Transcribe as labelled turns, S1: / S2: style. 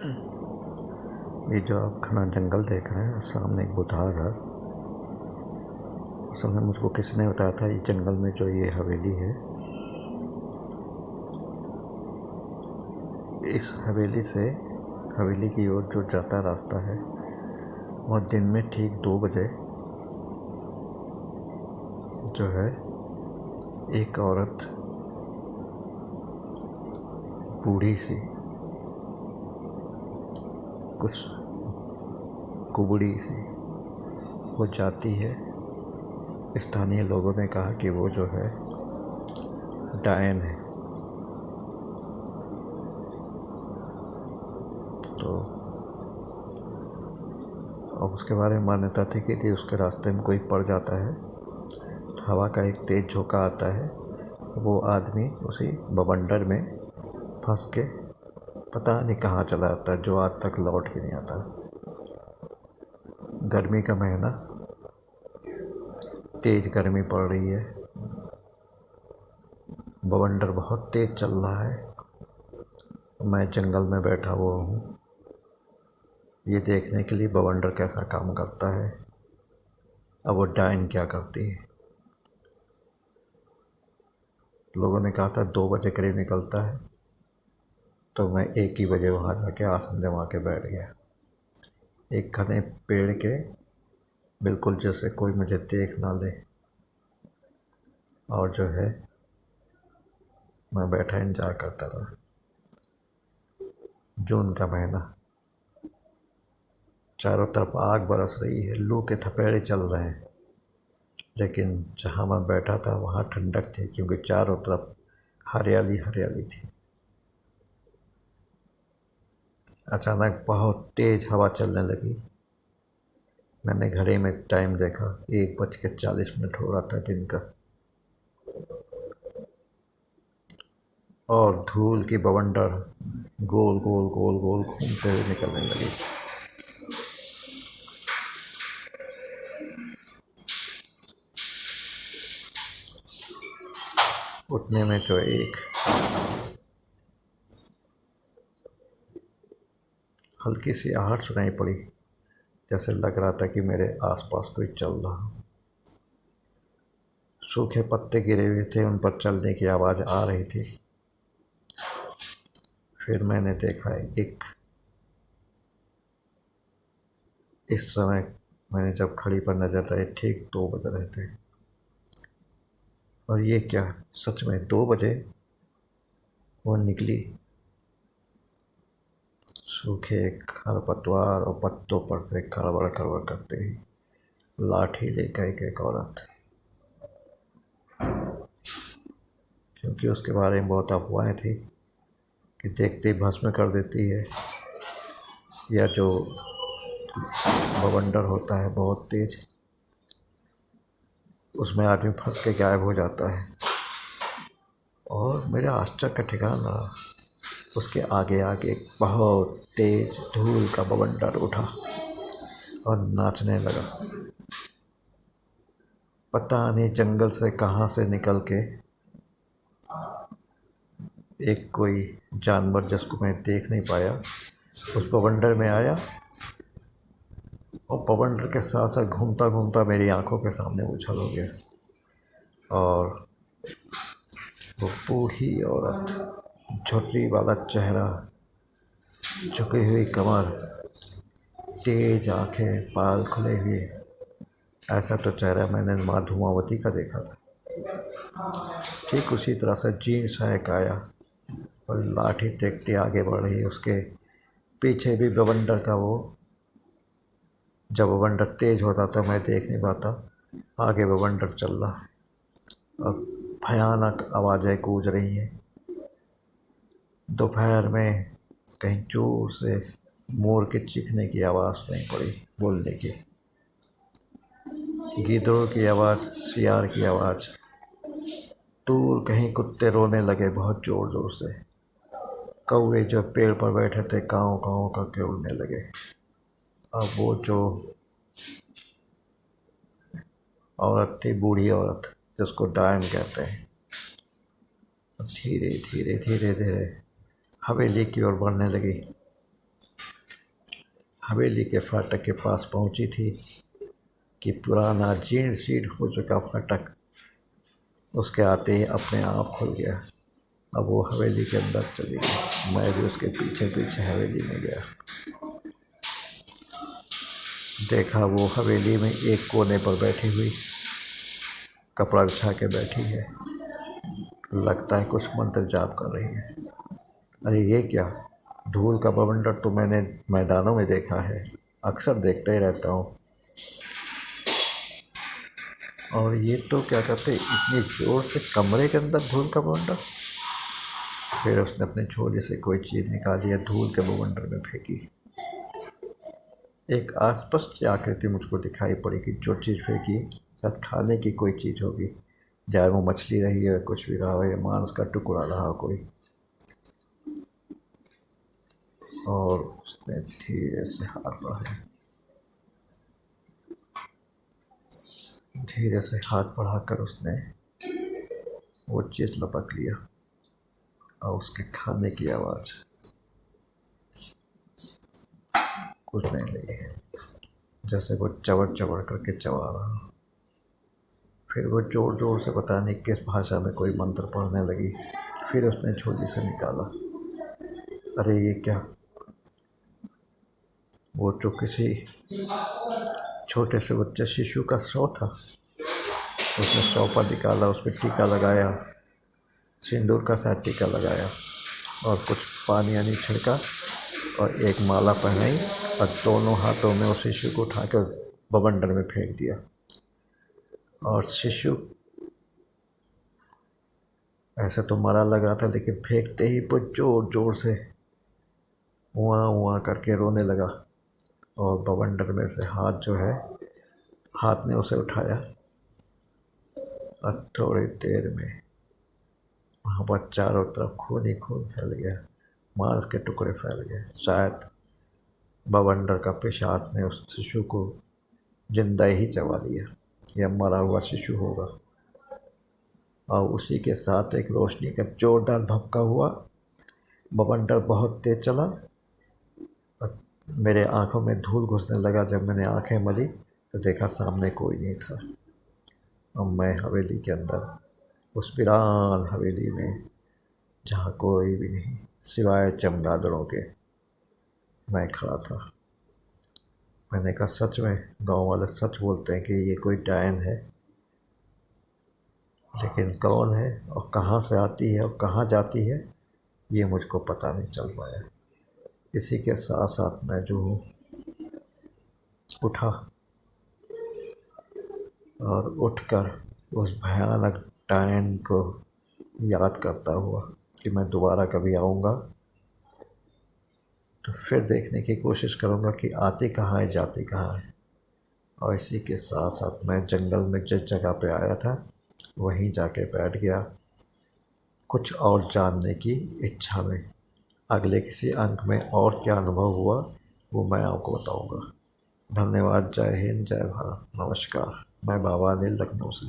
S1: ये जो आप घना जंगल देख रहे हैं, सामने एक बुधार है। असल में मुझको किसी ने बताया था, ये जंगल में जो ये हवेली है, इस हवेली से हवेली की ओर जो जाता रास्ता है, वह दिन में ठीक 2 बजे जो है एक औरत बूढ़ी सी, कुछ कुबड़ी सी, वो जाती है। स्थानीय लोगों ने कहा कि वो जो है डायन है। तो अब उसके बारे में मान्यता थी कि यदि उसके रास्ते में कोई पड़ जाता है, हवा का एक तेज झोंका आता है, वो आदमी उसी बवंडर में फंस के पता नहीं कहाँ चला जाता है, जो आज तक लौट के नहीं आता। गर्मी का महीना, तेज गर्मी पड़ रही है, बवंडर बहुत तेज चल रहा है। मैं जंगल में बैठा हुआ हूँ ये देखने के लिए बवंडर कैसा काम करता है, अब वो डायन क्या करती है। लोगों ने कहा था 2 बजे करीब निकलता है, तो मैं 1 ही बजे वहाँ जाके आसन जमा के बैठ गया, एक घने पेड़ के बिल्कुल, जैसे कोई मुझे देख ना ले। और जो है मैं बैठा इंतजार करता रहा। जून का महीना, चारों तरफ आग बरस रही है, लू के थपेड़े चल रहे हैं, लेकिन जहाँ मैं बैठा था वहाँ ठंडक थी, क्योंकि चारों तरफ हरियाली हरियाली थी। अचानक बहुत तेज हवा चलने लगी। मैंने घड़ी में टाइम देखा, 1:40 हो रहा था दिन का, और धूल की बवंडर गोल गोल गोल गोल घूमते हुए निकलने लगी। उठने में जो एक हल्की सी आहट सुनाई पड़ी, जैसे लग रहा था कि मेरे आसपास कोई चल रहा। सूखे पत्ते गिरे हुए थे, उन पर चलने की आवाज़ आ रही थी। फिर मैंने देखा एक, इस समय मैंने जब घड़ी पर नज़र डाली, ठीक 2 बज रहे थे। और ये क्या, सच में 2 बजे वो निकली, सूखे खरपतवार और पत्तों पर से खड़बड़ खड़बड़ करते ही लाठी लेकर एक औरत, क्योंकि उसके बारे में बहुत अफवाहें थी कि देखते ही भस्म कर देती है, या जो बवंडर होता है बहुत तेज, उसमें आदमी फंस के गायब हो जाता है। और मेरे आश्चर्य का ठिकाना, उसके आगे आगे एक बहुत तेज धूल का बवंडर उठा और नाचने लगा। पता नहीं जंगल से कहाँ से निकल के एक कोई जानवर, जिसको मैं देख नहीं पाया, उस बवंडर में आया और बवंडर के साथ साथ घूमता घूमता मेरी आंखों के सामने उछल हो गया। और वो बूढ़ी औरत, झुर्री वाला चेहरा, झुकी हुई कमर, तेज आंखें, बाल खुले हुए, ऐसा तो चेहरा मैंने माँ धूमावती का देखा था। ठीक उसी तरह से जीन्स है, काया, और लाठी देखते आगे बढ़ रही। उसके पीछे भी बवंडर का वो, जब बवंडर तेज होता था मैं देख नहीं पाता, आगे बवंडर चल रहा है और भयानक आवाज़ें गूंज रही हैं। दोपहर में कहीं जोर से मोर के चीखने की आवाज़ सुनाई पड़ी, बोलने की, गीदड़ों की आवाज़, सियार की आवाज़, दूर कहीं कुत्ते रोने लगे बहुत ज़ोर ज़ोर से, कौवे जो पेड़ पर बैठे थे काँव काँव करके उड़ने लगे। अब वो जो औरत थी, बूढ़ी औरत, जिसको डायन कहते हैं, धीरे धीरे धीरे धीरे हवेली की ओर बढ़ने लगी। हवेली के फाटक के पास पहुंची थी कि पुराना जीर्ण शीर्ण हो चुका फाटक उसके आते ही अपने आप खुल गया। अब वो हवेली के अंदर चली गई। मैं भी उसके पीछे पीछे हवेली में गया। देखा वो हवेली में एक कोने पर बैठी हुई, कपड़ा बिछा के बैठी है। लगता है कुछ मंत्र जाप कर रही है। अरे ये क्या, धूल का बवंडर तो मैंने मैदानों में देखा है, अक्सर देखता ही रहता हूँ। और ये तो क्या कहते, इतनी ज़ोर से कमरे के अंदर धूल का बवंडर। फिर उसने अपने झोले से कोई चीज़ निकाली, धूल के बवंडर में फेंकी। एक अस्पष्ट आकृति मुझको दिखाई पड़ी कि जो चीज़ फेंकी शायद खाने की कोई चीज़ होगी, चाहे वो मछली रही है, कुछ भी रहा हो, या मांस का टुकड़ा रहा हो कोई। और उसने धीरे से हाथ बढ़ाया, धीरे से हाथ बढ़ाकर उसने वो चीज़ लपक लिया। और उसके खाने की आवाज़ कुछ नहीं लगी, जैसे वो चबड़ चबड़ करके चबा रहा। फिर वो ज़ोर ज़ोर से पता नहीं किस भाषा में कोई मंत्र पढ़ने लगी। फिर उसने झोली से निकाला। अरे ये क्या, वो तो किसी छोटे से बच्चे शिशु का शव था। उसने शव पर निकाला, उस पर टीका लगाया, सिंदूर का शायद टीका लगाया, और कुछ पानी यानी छिड़का और एक माला पहनाई, और दोनों हाथों में उस शिशु को उठाकर बवंडर में फेंक दिया। और शिशु ऐसे तो मरा लग रहा था, लेकिन फेंकते ही वो ज़ोर ज़ोर से वहाँ वहाँ करके रोने लगा। और बवंडर में से हाथ जो है, हाथ ने उसे उठाया, और थोड़ी देर में वहाँ पर चारों तरफ खून ही खून फैल गया, मांस के टुकड़े फैल गए। शायद बवंडर का पिशाच ने उस शिशु को जिंदा ही चबा लिया, या मरा हुआ शिशु होगा। और उसी के साथ एक रोशनी का जोरदार भपका हुआ। बवंडर बहुत तेज चला और मेरे आंखों में धूल घुसने लगा। जब मैंने आंखें मली तो देखा सामने कोई नहीं था, और मैं हवेली के अंदर, उस वीरान हवेली में जहाँ कोई भी नहीं सिवाय चमगादड़ों के, मैं खड़ा था। मैंने कहा सच में गांव वाले सच बोलते हैं कि ये कोई डायन है, लेकिन कौन है और कहाँ से आती है और कहाँ जाती है ये मुझको पता नहीं चल पाया। इसी के साथ साथ मैं जो हूँ उठा, और उठकर उस भयानक डायन को याद करता हुआ कि मैं दोबारा कभी आऊँगा तो फिर देखने की कोशिश करूँगा कि आती कहाँ है जाती कहाँ है। और इसी के साथ साथ मैं जंगल में जिस जगह पे आया था वहीं जाके बैठ गया, कुछ और जानने की इच्छा में। अगले किसी अंक में और क्या अनुभव हुआ वो मैं आपको बताऊँगा। धन्यवाद। जय हिंद, जय भारत, नमस्कार। मैं बाबा अनिल, लखनऊ से।